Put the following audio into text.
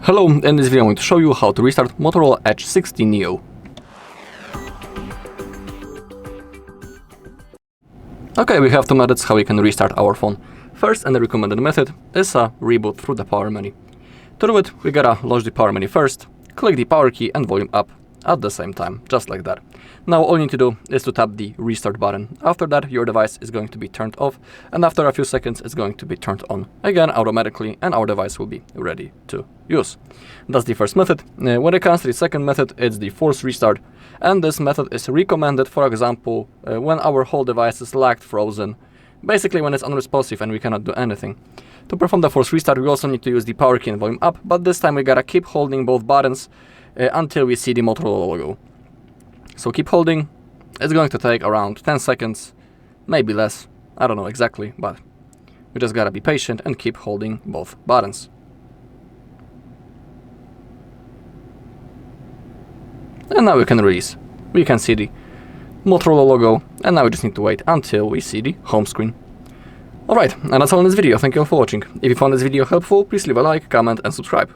Hello, in this video I'm going to show you how to restart Motorola Edge 16 Neo. Okay, we have two methods how we can restart our phone. First and the recommended method is a reboot through the power menu. To do it, we gotta launch the power menu first, click the power key and volume up at the same time, just like that. Now all you need to do is to tap the restart button. After that, your device is going to be turned off, and after a few seconds it's going to be turned on again automatically, and our device will be ready to use. That's the first method. When it comes to the second method, it's the forced restart, and this method is recommended, for example, when our whole device is lagged, frozen, basically when it's unresponsive and we cannot do anything. To perform the forced restart, we also need to use the power key and volume up, but this time we gotta keep holding both buttons until we see the Motorola logo. So keep holding. It's going to take around 10 seconds, maybe less, I don't know exactly, but we just gotta be patient and keep holding both buttons. And now we can release. We can see the Motorola logo, and now we just need to wait until we see the home screen. Alright, and that's all in this video. Thank you all for watching. If you found this video helpful, please leave a like, comment and subscribe.